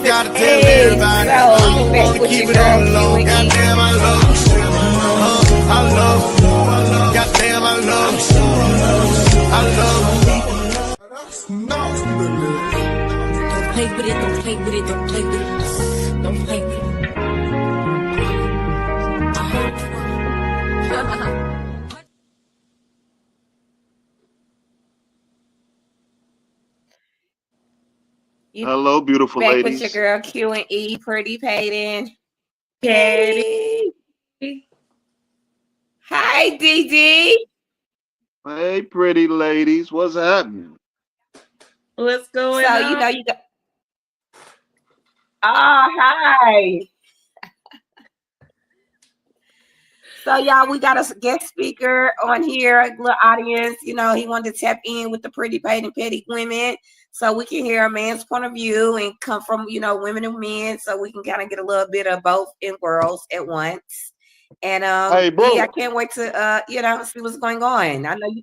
gotta tell Hey, everybody. so I you don't back wanna with keep your it girl on the low. Q and E. Goddamn, I love. I love. Goddamn, I love. I love. Don't play with it, don't play with it, don't play with it. Don't play with it. You Hello, beautiful back with your ladies. girl Q and E, pretty Payton. Patty. Hi, DD. Hey, pretty ladies. What's happening? What's going So on? you got. Oh, hi. So y'all, we got a guest speaker on here, a little audience. You know, he wanted to tap in with the pretty paid and petty women, so we can hear a man's point of view and come from women and men, so we can kind of get a little bit of both in worlds at once. And Hey, yeah, I bro. can't wait to see what's going on. I know you.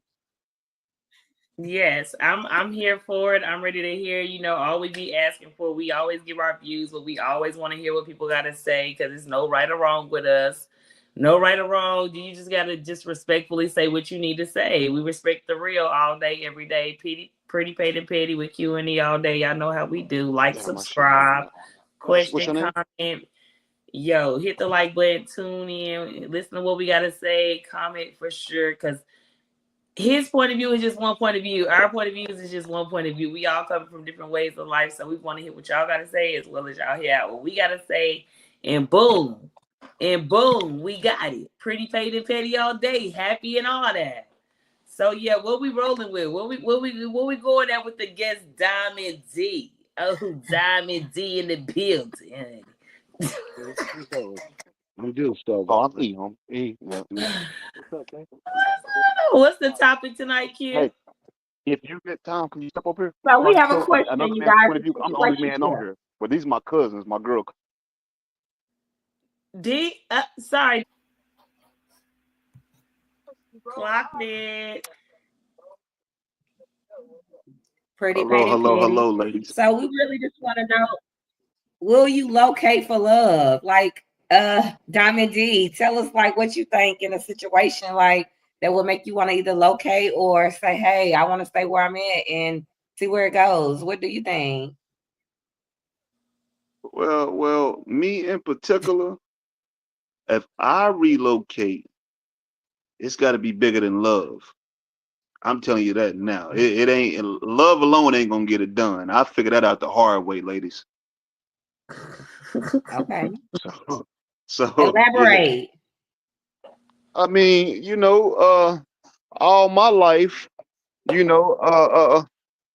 Yes, I'm here for it. I'm ready to hear, all we be asking for. We always give our views, but we always want to hear what people got to say because there's no right or wrong with us. No right or wrong. You just got to just respectfully say what you need to say. We respect the real all day, every day. Pretty paid and petty with Q&E all day. Y'all know how we do. Like, Damn, my shit not subscribe, on. What's question, your name? comment. Yo, hit the like button, tune in, listen to what we got to say, comment for sure because his point of view is just one point of view. Our point of view is just one point of view. We all come from different ways of life, so we want to hear what y'all got to say as well as y'all hear what we got to say. And boom, we got it. Pretty paid and petty all day, happy and all that. So yeah, what we rolling with? What we going at with the guest Diamond D? Oh, Diamond D in the building. I'm just Oh, I'm eating. What's the topic tonight, kid? Hey, if you get time, can you step up here? So So I we can have a show question, another you man's guys. point of view. I'm the only man on here. But these are my cousins, my girl. D, sorry. Clocked it. Pretty paid and petty. Hello, ladies. So we really just want to know, will you locate for love? Like, Diamond D, tell us like what you think in a situation like that would make you want to either locate or say, hey, I want to stay where I'm at and see where it goes. What do you think? Well, me in particular, if I relocate, it's got to be bigger than love. I'm telling you that now. It ain't love alone ain't gonna get it done. I figured that out the hard way, ladies. Okay. So yeah. Elaborate. I mean, all my life,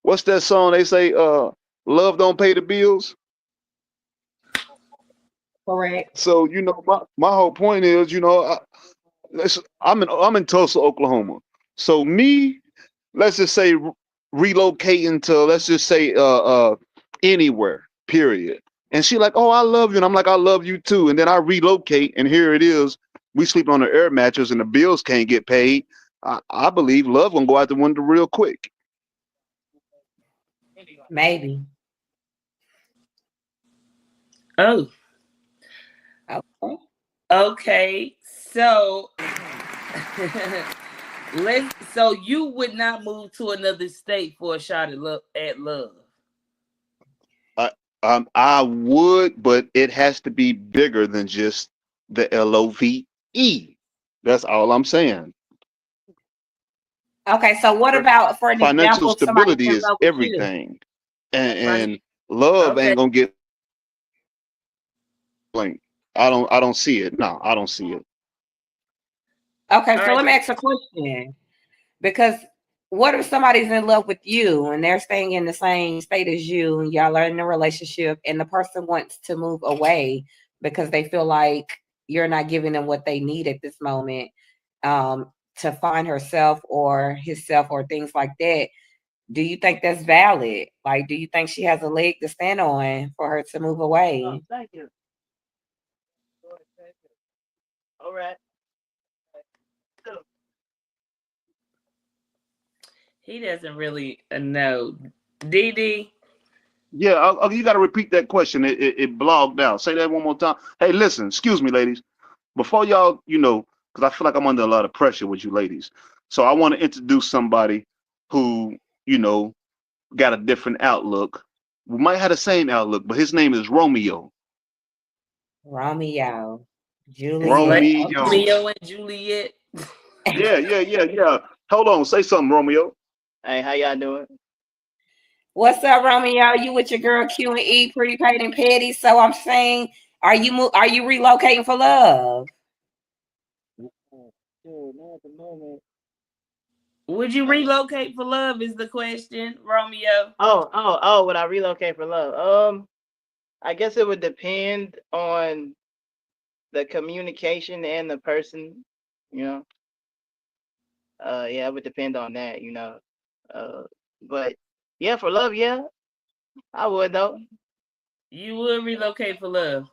what's that song they say? Love don't pay the bills. Correct. So my whole point is, I'm in Tulsa, Oklahoma. So me, let's just say relocating to let's just say anywhere, period. And she like, oh, I love you. And I'm like, I love you too. And then I relocate, and here it is. We sleep on an air mattress and the bills can't get paid. I believe love gonna go out the window real quick. Maybe. Oh, Okay. okay. So so you would not move to another state for a shot at love. I would, but it has to be bigger than just the LOVE. That's all I'm saying. Okay. So what about, for an Financial example, somebody's stability in is love with you? everything, and Funny. love Okay. ain't gonna get blank. I don't see it. No, I don't see it. Okay. All So right. let me ask a question. Because what if somebody's in love with you and they're staying in the same state as you and y'all are in a relationship and the person wants to move away because they feel like you're not giving them what they need at this moment, to find herself or himself or things like that? Do you think that's valid? Like, do you think she has a leg to stand on for her to move away? Oh, thank you. All right. He doesn't really know. DD, Yeah, you got to repeat that question. It blogged out. Say that one more time. Hey, listen, excuse me, ladies. Before y'all, because I feel like I'm under a lot of pressure with you ladies. So I want to introduce somebody who, you know, got a different outlook. We might have the same outlook, but his name is Romeo. Romeo, Like Juliet. Romeo. Romeo and Juliet. Yeah. Hold on, say something, Romeo. Hey, how y'all doing? What's up, Romeo? You with your girl Q and E, pretty paid and petty. So I'm saying, are you relocating for love? Sure, not at the moment. Would you relocate for love? Is the question, Romeo. Would I relocate for love? I guess it would depend on the communication and the person, you know. Yeah, it would depend on that, you know. But yeah, for love, yeah, I would though. You would relocate for love.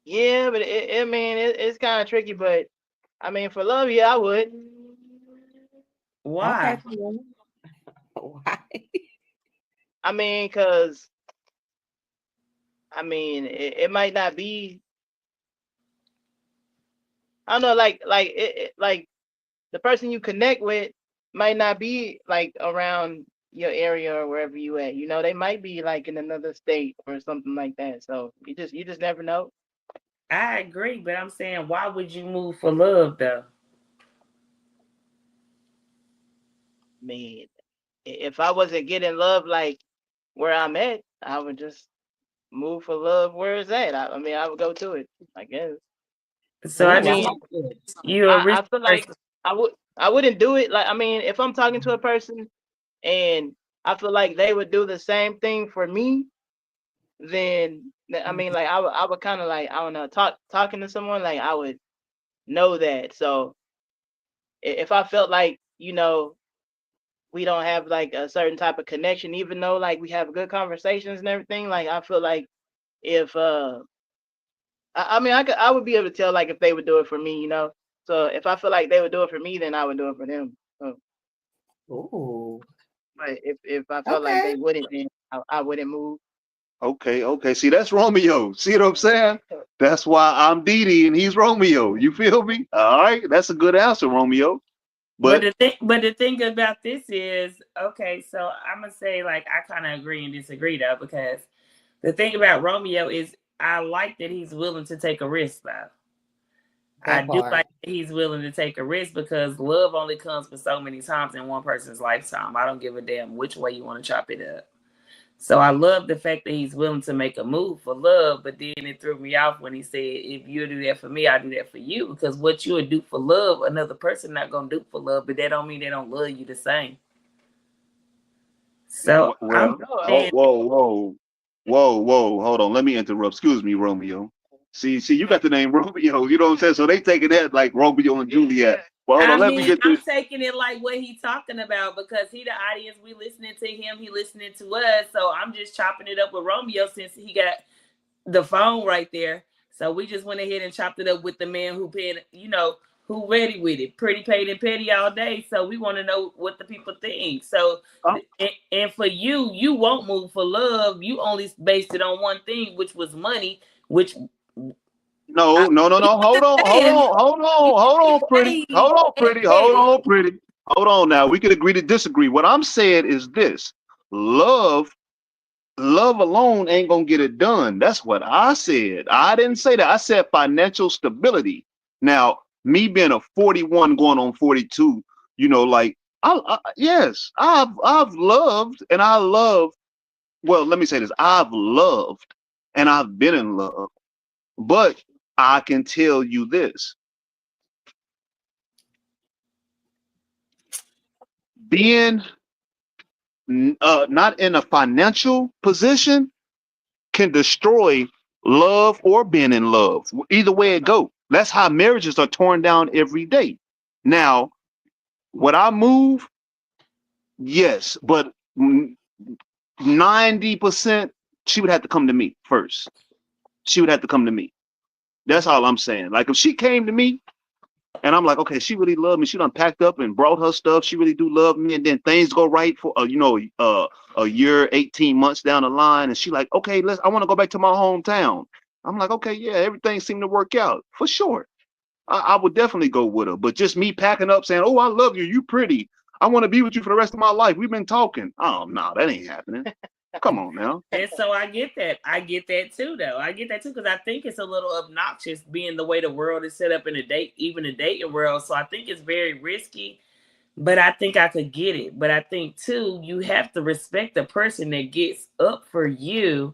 Yeah, but I mean, it's kind of tricky, but I mean, for love, yeah, I would. Okay. Why? Why? I mean, cause it might not be. I don't know, like the person you connect with might not be like around your area or wherever you at. You know, they might be like in another state or something like that. So you just never know. I agree, but I'm saying, why would you move for love though? I mean, if I wasn't getting love like where I'm at, I would just move for love where it's at. I mean, I would go to it, I guess. So I Ooh, I mean, like it. you're a I, rich I feel like person. I wouldn't do it. Like, I mean, if I'm talking to a person and I feel like they would do the same thing for me, then I mean, like I would kind of like, I don't know, talking to someone, like I would know that. So if I felt like, you know, we don't have like a certain type of connection, even though like we have good conversations and everything, like I feel like if I mean, I would be able to tell like if they would do it for me, you know. So if I feel like they would do it for me, then I would do it for them. So, Ooh. but if I felt like Okay. they wouldn't, then I wouldn't move. Okay. See, that's Romeo. See what I'm saying? That's why I'm Dee Dee and he's Romeo. You feel me? All right, that's a good answer, Romeo. But But the thing about this is, okay, so I'm gonna say like I kind of agree and disagree though, because the thing about Romeo is I like that he's willing to take a risk though. I That do part. like that he's willing to take a risk because love only comes for so many times in one person's lifetime. I don't give a damn which way you want to chop it up. So I love the fact that he's willing to make a move for love, but then it threw me off when he said, "If you do that for me, I do that for you." Because what you would do for love, another person not gonna do for love, but that don't mean they don't love you the same. So I'm well, No, saying, whoa. Hold on. Let me interrupt. Excuse me, Romeo. See, you got the name Romeo. You know what I'm saying? So they taking that like Romeo and Juliet. Well, hold I on. Let me mean, get I'm this. taking it like what he's talking about because he the audience, we listening to him, he listening to us. So I'm just chopping it up with Romeo since he got the phone right there. So we just went ahead and chopped it up with the man who paid, who ready with it, pretty paid and petty all day. So we want to know what the people think. So, and for you, you won't move for love. You only based it on one thing, which was money, which I, No. Hold on, saying, pretty. Hold on now. We could agree to disagree. What I'm saying is this: love, love alone ain't gonna get it done. That's what I said. I didn't say that. I said financial stability. Now, me being a 41 going on 42, like yes, I've loved and I love. Well, let me say this: I've loved and I've been in love. But I can tell you this: being not in a financial position can destroy love or being in love. Either way it go. That's how marriages are torn down every day. Now, would I move? Yes, but 90% she would have to come to me first. She would have to come to me. That's all I'm saying. Like if she came to me, And I'm like, okay, she really loved me. She done packed up and brought her stuff. She really do love me. And then things go right for a year, 18 months down the line. And she like, okay, I want to go back to my hometown. I'm like, okay, yeah, everything seemed to work out for sure. I would definitely go with her. But just me packing up saying, oh, I love you. You pretty. I want to be with you for the rest of my life. We've been talking. Oh, no, that ain't happening. Come on now. And so I get that. I get that too, though. I get that too because I think it's a little obnoxious being the way the world is set up in even the dating world. So I think it's very risky, but I think I could get it. But I think too, you have to respect the person that gets up for you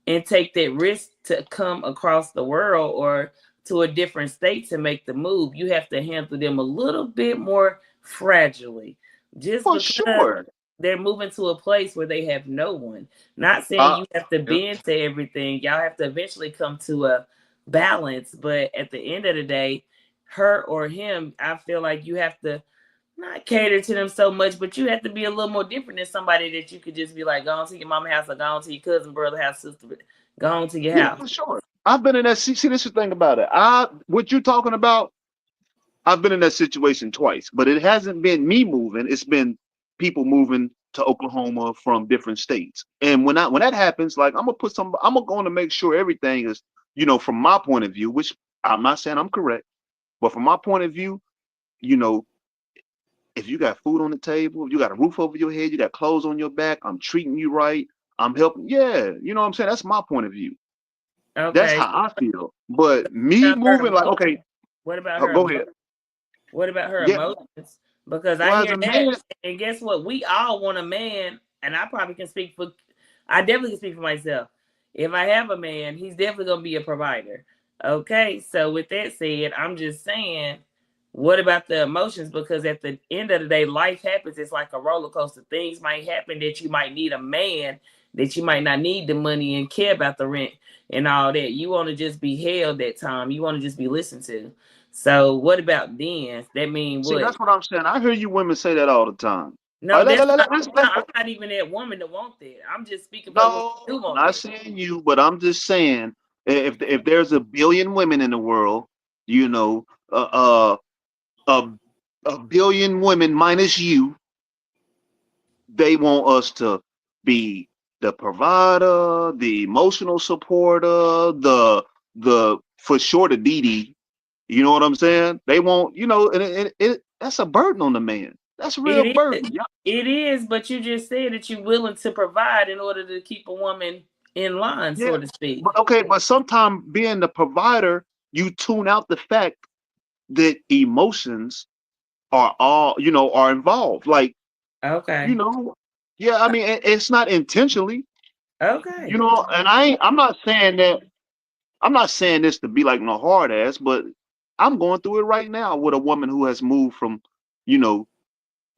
and take that risk to come across the world or to a different state to make the move. You have to handle them a little bit more fragilely. Just For because sure. they're moving to a place where they have no one. Not saying Uh, you have to yeah. bend to everything. Y'all have to eventually come to a balance. But at the end of the day, her or him, I feel like you have to not cater to them so much, but you have to be a little more different than somebody that you could just be like, go on to your mama house or go on to your cousin, brother house, sister, go on to your Yeah, house. for sure. I've been in that. See, this is the thing about it. What you're talking about, I've been in that situation twice, but it hasn't been me moving. It's been people moving to Oklahoma from different states. And when that happens, like I'm going to make sure everything is, from my point of view, which I'm not saying I'm correct, but from my point of view, you know, if you got food on the table, if you got a roof over your head, you got clothes on your back, I'm treating you right, I'm helping. Yeah, you know what I'm saying? That's my point of view. That's Okay. how I feel. But me About her moving, like, emotions. okay, What about her go ahead. emotions? What about her Yeah. emotions? Because I Well, as hear a that, man, and guess what? We all want a man, and I probably can speak for. I definitely can speak for myself. If I have a man, he's definitely gonna be a provider. Okay, so with that said, I'm just saying, what about the emotions? Because at the end of the day, life happens. It's like a roller coaster. Things might happen that you might need a man, that you might not need the money and care about the rent and all that. You want to just be held that time. You want to just be listened to. So what about then? That mean see, what? that's what I'm saying. I hear you women say that all the time. No, that's not. Let's I'm not even that woman that want that. I'm just speaking for the women no, who I'm want not that. saying you, but I'm just saying if there's a billion women in the world, you know, a a billion women minus you, they want us to be the provider, the emotional supporter, the for sure the DD. You know what I'm saying? They want, and that's a burden on the man. That's a real It is. burden. Yeah, It is, but you just said that you're willing to provide in order to keep a woman in line, yeah. so to speak. But okay, but sometimes being the provider, you tune out the fact that emotions are involved. Like, you Okay. know, yeah, I mean, it's not intentionally, Okay. and I'm not saying this to be like no hard ass, but I'm going through it right now with a woman who has moved from, you know,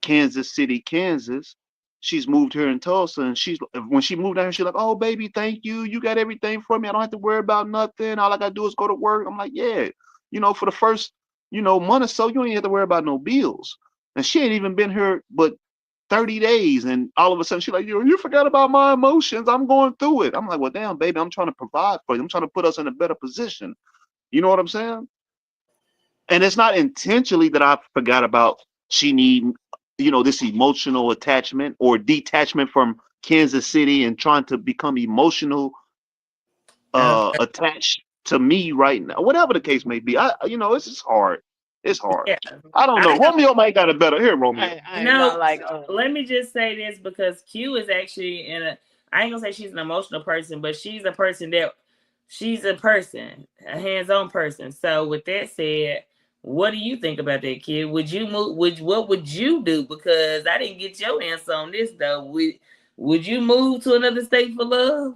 Kansas City, Kansas. She's moved here in Tulsa, and when she moved down here, she's like, "Oh, baby, thank you. You got everything for me. I don't have to worry about nothing. All I gotta do is go to work." I'm like, "Yeah, for the first, month or so, you don't even have to worry about no bills." And she ain't even been here but 30 days, and all of a sudden she's like, "You forgot about my emotions. I'm going through it." I'm like, "Well, damn, baby, I'm trying to provide for you. I'm trying to put us in a better position." You know what I'm saying? And it's not intentionally that I forgot about she need, this emotional attachment or detachment from Kansas City and trying to become emotional Okay. attached to me right now. Whatever the case may be. It's just hard. It's hard. Yeah. I don't know. I have Romeo might got it better. Here, Romeo. I ain't no. gonna like. Let me just say this because Q is actually in a. I ain't gonna say she's an emotional person, but she's a person that she's a person, a hands-on person. So with that said, what do you think about that, kid? Would you move? What would you do? Because I didn't get your answer on this though. Would you move to another state for love?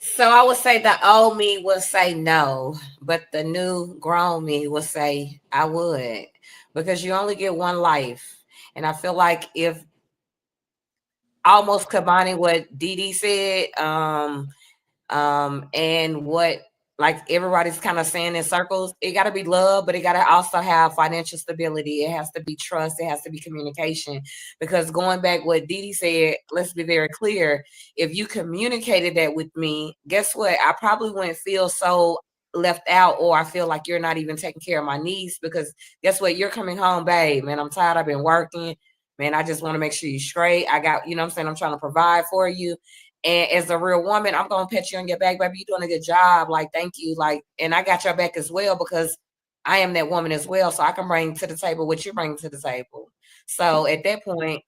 So I would say the old me would say no, but the new grown me would say I would, because you only get one life. And I feel like if almost combining what Dee Dee said, and what like everybody's kind of saying in circles, it got to be love, but it got to also have financial stability. It has to be trust. It has to be communication. Because going back what Dee Dee said, let's be very clear. If you communicated that with me, guess what? I probably wouldn't feel so left out, or I feel like you're not even taking care of my needs, because guess what? You're coming home, babe, man, I'm tired. I've been working, man. I just want to make sure you're straight. I got, you know what I'm saying? I'm trying to provide for you. And as a real woman, I'm going to pet you on your back, baby. You're doing a good job. Like, thank you. Like, and I got your back as well, because I am that woman as well. So I can bring to the table what you're bringing to the table. So at that point,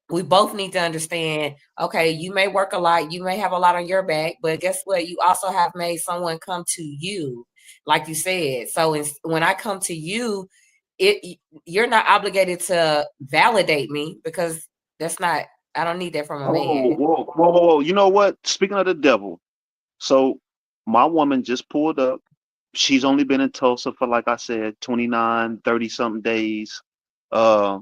we both need to understand, okay, you may work a lot, you may have a lot on your back, but guess what? You also have made someone come to you, like you said. So when I come to you, you're not obligated to validate me, because that's not, I don't need that from a Whoa, man. whoa, whoa, whoa, whoa. You know what? Speaking of the devil, so my woman just pulled up. She's only been in Tulsa for, like I said, 29, 30 something days. Uh,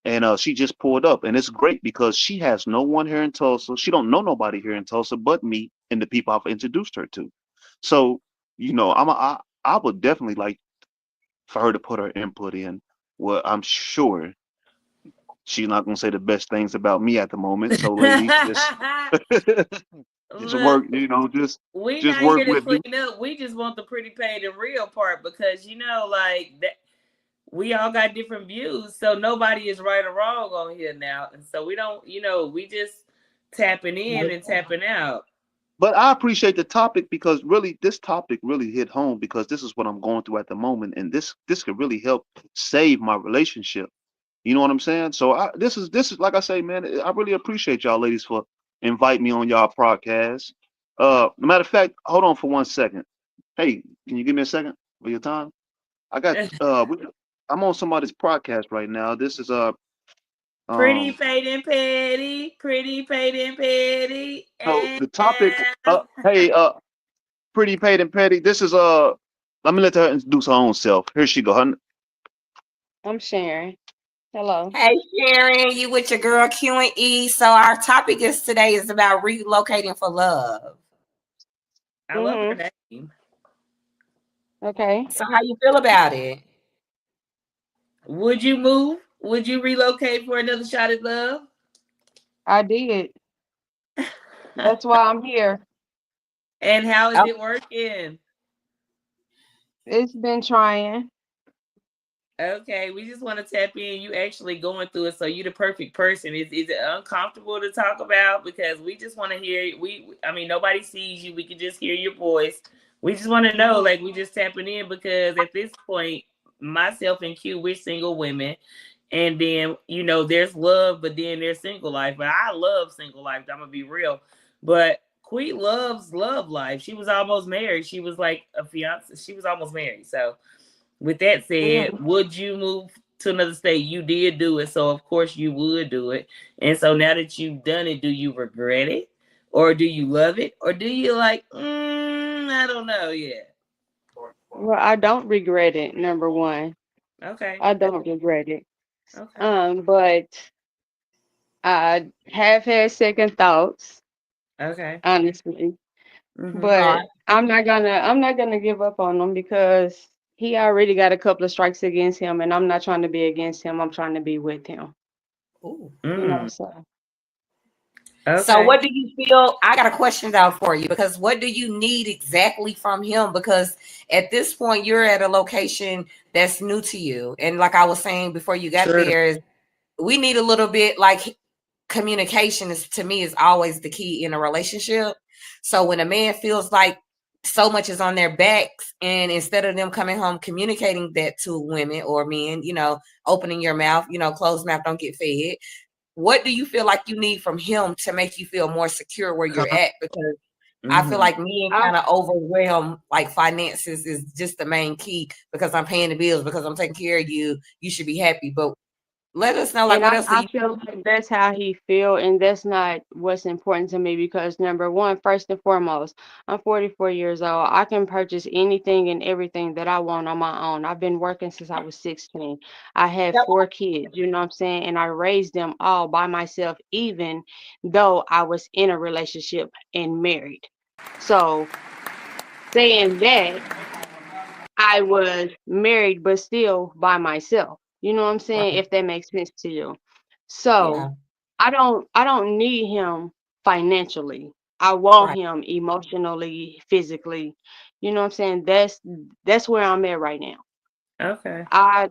and she just pulled up, and it's great because she has no one here in Tulsa. She don't know nobody here in Tulsa but me and the people I've introduced her to. So, I would definitely like for her to put her input in. Well, I'm sure she's not gonna say the best things about me at the moment. So, ladies, just just Look, work, we just not work here to with me. clean up. We just want the pretty paid and real part, because like that we all got different views. So nobody is right or wrong on here now. And so we don't, we just tapping in and tapping out. But I appreciate the topic because really this topic really hit home because this is what I'm going through at the moment, and this could really help save my relationship. You know what I'm saying? So this is like I say, man, I really appreciate y'all ladies for inviting me on y'all podcast. Matter of fact, hold on for 1 second. Hey, can you give me a second for your time? I got I'm on somebody's podcast right now. This is Pretty um paid and petty, pretty paid and petty, so and the topic hey pretty paid and petty. This is let me let her introduce her own self. Here she go. I'm Sharon. Hello. Hey, Sharon, you with your girl Q and E. So our topic is today is about relocating for love. I love her Mhm. name. Okay. So how you feel about it? Would you move? Would you relocate for another shot at love? I did. That's why I'm here. And how is Oh, it working? It's been trying. Okay, we just want to tap in. You actually going through it, so you the perfect person. Is it uncomfortable to talk about? Because we just want to hear. I mean, nobody sees you. We can just hear your voice. We just want to know, Mhm. like, we just tapping in because at this point, myself and Q, we're single women, and then there's love, but then there's single life. But I love single life. I'm gonna be real, but Queen loves love life. She was almost married. She was like a fiance. She was almost married, so. With that said, Mhm. would you move to another state? You did do it, so of course you would do it. And so now that you've done it, do you regret it? Or do you love it? Or do you like, I don't know yet? Well, I don't regret it. Number one, Okay. I don't regret it. Okay. But I have had second thoughts, Okay. honestly. Mm-hmm. all But right. I'm not gonna give up on him because he already got a couple of strikes against him, and I'm not trying to be against him. I'm trying to be with him. Ooh. So So Okay. what do you feel? I got a question out for you, because what do you need exactly from him? Because at this point you're at a location that's new to you. And like I was saying before you got True. there, is we need a little bit like communication is, to me, is always the key in a relationship. So when a man feels like so much is on their backs, and instead of them coming home communicating that to women or men, opening your mouth, closed mouth don't get fed. What do you feel like you need from him to make you feel more secure where you're at? Because I feel Mm-hmm. like men I kind of overwhelm, like finances is just the main key, because I'm paying the bills, because I'm taking care of you. You should be happy. But let us know, like, And what I, else do I you? feel like that's how he feel, and that's not what's important to me because number one, first and foremost, I'm 44 years old. I can purchase anything and everything that I want on my own. I've been working since I was 16. I have Yep. 4 kids, you know what I'm saying? And I raised them all by myself, even though I was in a relationship and married. So saying that, I was married but still by myself. You know what I'm saying? Right. If that makes sense to you. So Yeah. I don't need him financially. I want Right. him emotionally, physically. You know what I'm saying? That's where I'm at right now. Okay. I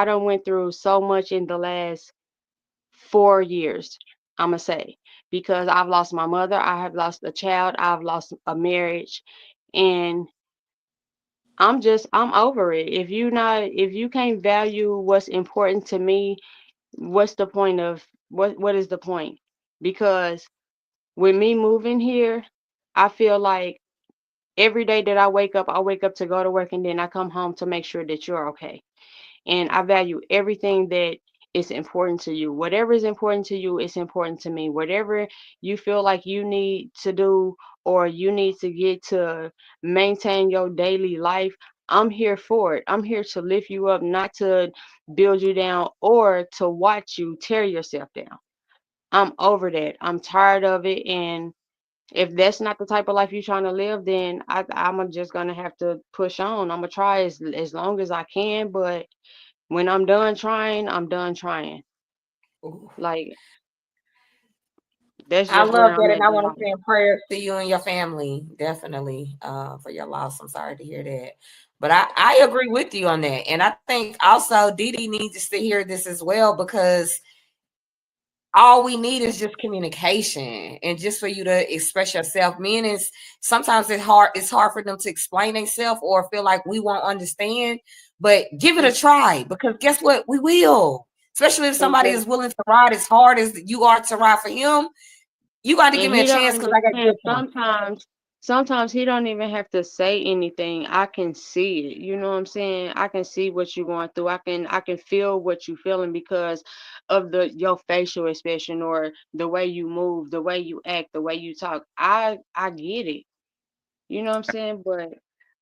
done went through so much in the last 4 years, I'ma say, because I've lost my mother, I have lost a child, I've lost a marriage, and I'm over it. If you can't value what's important to me, what's the point of what is the point? Because with me moving here, I feel like every day that I wake up to go to work and then I come home to make sure that you're okay. And I value everything that is important to you. Whatever is important to you is important to me. Whatever you feel like you need to do or you need to get to maintain your daily life, I'm here for it. I'm here to lift you up, not to build you down or to watch you tear yourself down. I'm over that. I'm tired of it. And if that's not the type of life you're trying to live, then I'm just gonna have to push on. I'm gonna try as long as I can, but when I'm done trying, I'm done trying. Ooh. Like that's I just love where I'm that, at and I in want life. to send prayers to you and your family, definitely, for your loss. I'm sorry to hear that, but I agree with you on that, and I think also Dee Dee needs to hear this as well because all we need is just communication and just for you to express yourself. Men is sometimes it's hard for them to explain themselves or feel like we won't understand, but give it a Mm, try because guess what? We will. Especially if somebody is exactly. willing to ride as hard as you are to ride for him. You got to give And me a he don't chance because I got understand. good points. Sometimes he don't even have to say anything. I can see it. You know what I'm saying? I can see what you're going through. I can feel what you're feeling because of the your facial expression or the way you move, the way you act, the way you talk. I get it. You know what I'm saying? But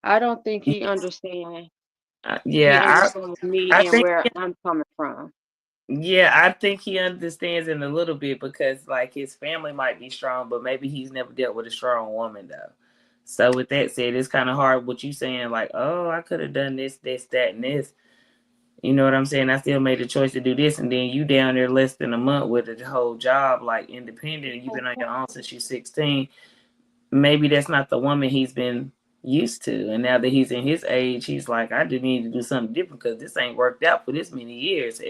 I don't think he Yeah, understands I me and think where I'm coming from. yeah, I think he understands in a little bit because like his family might be strong, but maybe he's never dealt with a strong woman though. So with that said, it's kind of hard what you saying like, oh, I could have done this, that, and this. You know what I'm saying? I still made the choice to do this, and then you down there less than a month with a whole job, like independent, and you've been on your own since you're 16. Maybe that's not the woman he's been used to, and now that he's in his age, he's like, I just need to do something different because this ain't worked out for this many years.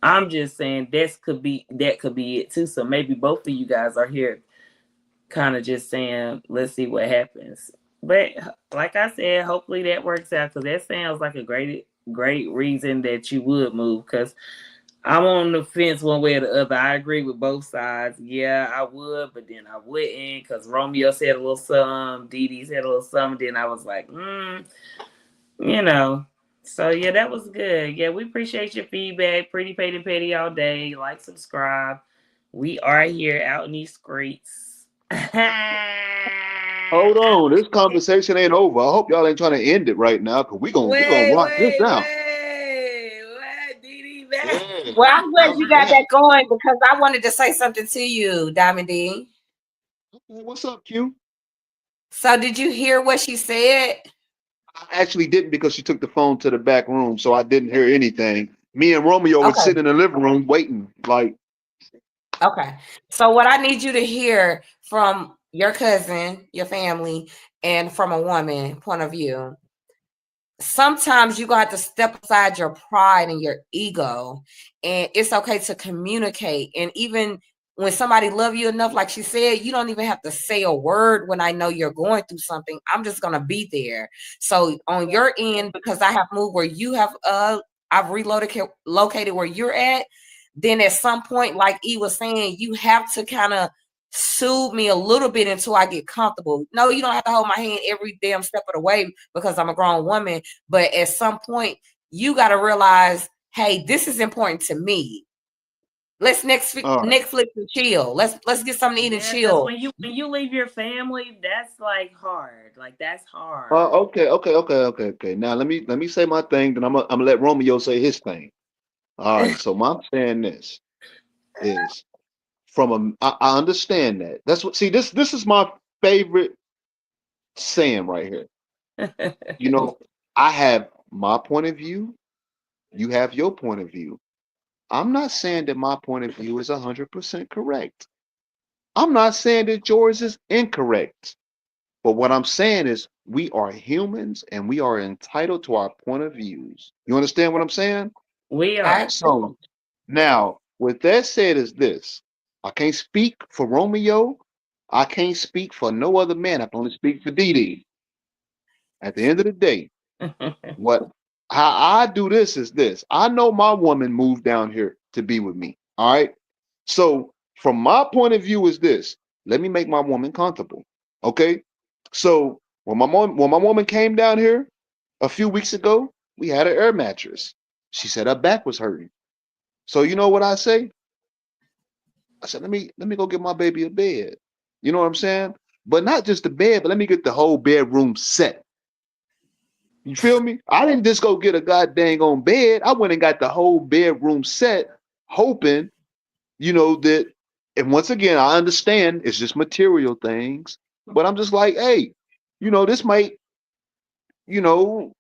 I'm just saying that could be it too. So maybe both of you guys are here, kind of just saying, let's see what happens. But like I said, hopefully that works out because that sounds like a great reason that you would move. Because I'm on the fence one way or the other. I agree with both sides. Yeah, I would, but then I wouldn't because Romeo said a little something, Dee Dee said a little something. Then I was like, you know. So yeah, that was good. Yeah, we appreciate your feedback. Pretty Patty Patty all day. Like, subscribe. We are here out in these streets. Hold on, this conversation ain't over. I hope y'all ain't trying to end it right now, cause we gonna Wait, rock this wait, down. wait. What? DD back? Yeah, Well, I'm glad you got yeah. that going because I wanted to say something to you, Diamond D. What's up, Q? So, did you hear what she said? I actually didn't because she took the phone to the back room, so I didn't hear anything. Me and Romeo were Okay. sitting in the living room waiting. Like, Okay. So what I need you to hear from your cousin, your family, and from a woman point of view, sometimes you got to step aside your pride and your ego, and it's okay to communicate. And even when somebody love you enough, like she said, you don't even have to say a word when I know you're going through something. I'm just gonna be there. So on your end, because I have moved where you have I've located where you're at, then at some point, like E was saying, you have to kind of soothe me a little bit until I get comfortable. No, you don't have to hold my hand every damn step of the way because I'm a grown woman. But at some point, you got to realize, hey, this is important to me. Let's all right. Netflix and chill. Let's get something to eat and Yeah, because chill. when you leave your family, that's like hard. Like that's Uh, hard. okay, okay, okay, okay, okay. Now let me say my thing, then I'm gonna let Romeo say his thing. All right. So my saying this is I understand that. That's what. See, this is my favorite saying right here. You know, I have my point of view. You have your point of view. I'm not saying that my point of view is 100% correct. I'm not saying that yours is incorrect, but what I'm saying is we are humans and we are entitled to our point of views. You understand what I'm saying? We I are. So now, with that said, is this: I can't speak for Romeo. I can't speak for no other man. I can only speak for Dee. At the end of the day, what how I do this is this. I know my woman moved down here to be with me. All right. So from my point of view is this. Let me make my woman comfortable. Okay. So when my woman came down here a few weeks ago, we had an air mattress. She said her back was hurting. So you know what I say? I said, let me go get my baby a bed. You know what I'm saying? But not just the bed, but let me get the whole bedroom set. You feel me? I didn't just go get a goddamn on bed. I went and got the whole bedroom set, hoping, that. And once again, I understand it's just material things, but I'm just like, hey, this might, you know,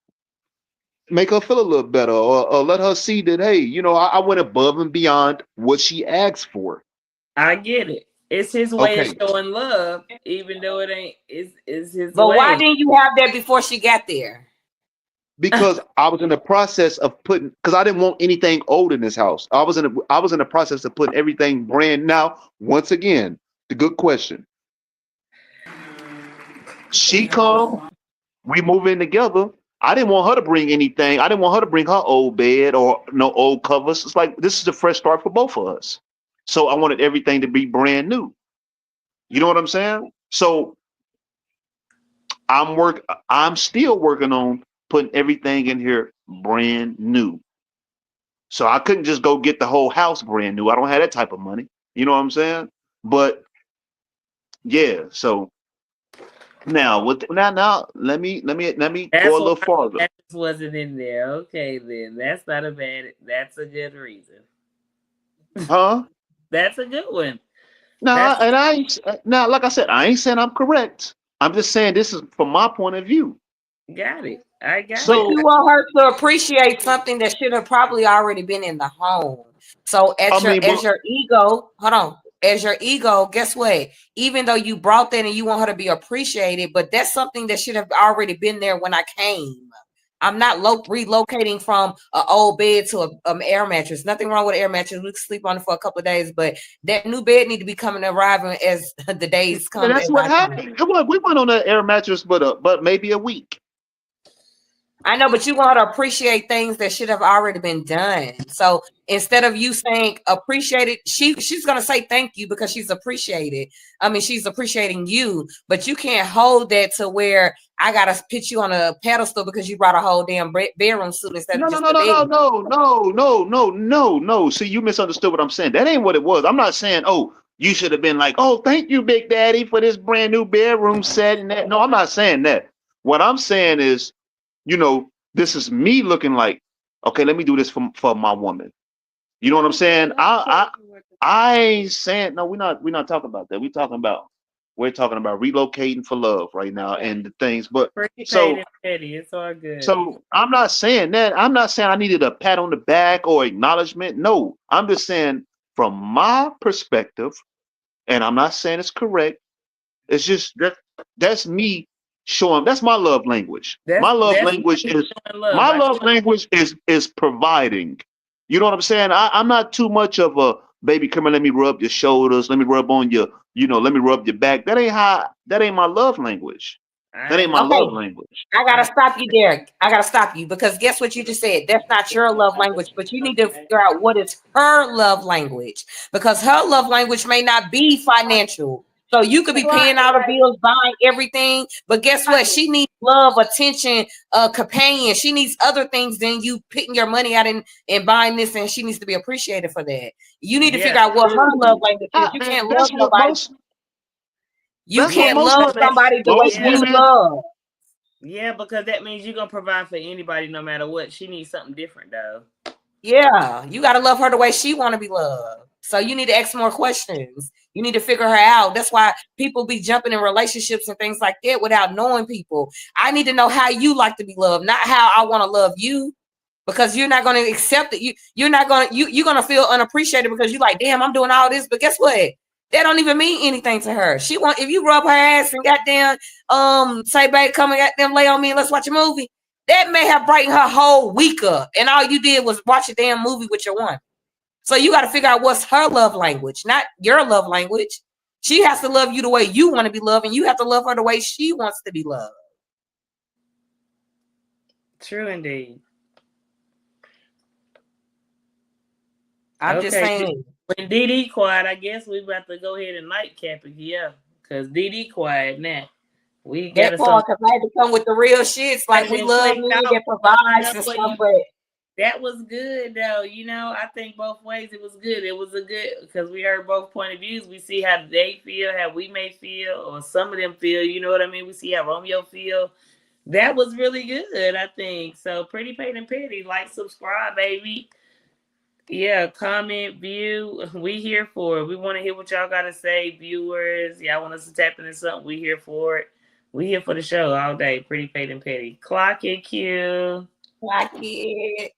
make her feel a little better, or let her see that, hey, I went above and beyond what she asked for. I get it. It's his way of Okay, showing love, even though it ain't. It's his But why way. didn't you have that before she got there? because I was in the process of putting, because I didn't want anything old in this house. I was in the process of putting everything brand. Now, once again, the good question. She come, we move in together. I didn't want her to bring anything. I didn't want her to bring her old bed or no old covers. It's like this is a fresh start for both of us. So I wanted everything to be brand new. You know what I'm saying? So I'm still working on putting everything in here brand new. So I couldn't just go get the whole house brand new. I don't have that type of money. You know what I'm saying? But yeah, so now let me go That's a why little the farther. mattress wasn't in there. Okay, then that's not a bad. That's a good reason. Huh? That's a good one. Now That's and I ain't- now like I said, I ain't saying I'm correct. I'm just saying this is from my point of view. got it. I got But it. you So want her to appreciate something that should have probably already been in the home. So I as your mean, as but your ego, hold on, as your ego, guess what? Even though you brought that and you want her to be appreciated, but that's something that should have already been there when I came. I'm not relocating from an old bed to a air mattress. Nothing wrong with an air mattress. We can sleep on it for a couple of days, but that new bed need to be coming arriving as the days yeah, come that's as what I come. happened. Come on, we went on an air mattress, but maybe a week. I know, but you want to appreciate things that should have already been done. So instead of you saying appreciate it, she's gonna say thank you because she's appreciated. I mean, she's appreciating you, but you can't hold that to where I gotta put you on a pedestal because you brought a whole damn bedroom suit instead of No, no, just no, the no, bed. no, no, no, no, no, no, no. See, you misunderstood what I'm saying. That ain't what it was. I'm not saying, oh, you should have been like, oh, thank you, Big Daddy, for this brand new bedroom set and that. No, I'm not saying that. What I'm saying is, this is me looking like, okay, let me do this for my woman. You know what I'm saying? I ain't saying no. We're not talking about that. We're talking about relocating for love right now and the things. But Pretty paid so and petty. It's all good. so I'm not saying that. I'm not saying I needed a pat on the back or acknowledgement. No, I'm just saying from my perspective, and I'm not saying it's correct. It's just that's me showing. That's my love language. That's My love that's language you is showing love. my By love language is providing. You know what I'm saying? I'm not too much of a baby. Come on, let me rub your shoulders. Let me rub on your. Let me rub your back. That ain't how. That ain't my love language. I That ain't my Okay, love language. I gotta I stop you there. I gotta stop you because guess what you just said? That's not your love language, but you need to figure out what is her love language because her love language may not be financial. So you could be paying all the bills, buying everything, but guess what? She needs love, attention, companion. She needs other things than you putting your money out and buying this, and she needs to be appreciated for that. You need to yeah, figure out what her love language is. You Man, can't love nobody. You that's what yeah, can't most love because women that somebody the way most yeah, you women love. yeah, because that means you're gonna provide for anybody no matter what. She needs something different though. Yeah, you got to love her the way she want to be loved. So you need to ask more questions. You need to figure her out. That's why people be jumping in relationships and things like that without knowing people. I need to know how you like to be loved, not how I want to love you. Because you're not going to accept it. You're not going to you're going to feel unappreciated because you're like, damn, I'm doing all this. But guess what? That don't even mean anything to her. She want if you rub her ass and goddamn say, babe, come and goddamn lay on me and let's watch a movie. That may have brightened her whole week up, and all you did was watch a damn movie with your one. So you got to figure out what's her love language, not your love language. She has to love you the way you want to be loved, and you have to love her the way she wants to be loved. True indeed. I'm just saying. When DD quiet, I guess we about to go ahead and nightcap it, yeah. Because DD quiet now. We got that part, because I had to come with the real shits, like we love me, that provides and stuff, but that was good though. You know, I think both ways it was good. It was a good, because we heard both point of views. We see how they feel, how we may feel, or some of them feel, you know what I mean? We see how Romeo feel. That was really good, I think. So Pretty Paid and Petty, like, subscribe, baby. Yeah, comment, view. We here for it. We want to hear what y'all got to say, viewers. Y'all want us to tap into something, we here for it. We here for the show all day. Pretty Paid and Petty. Clock it, Q. Clock it.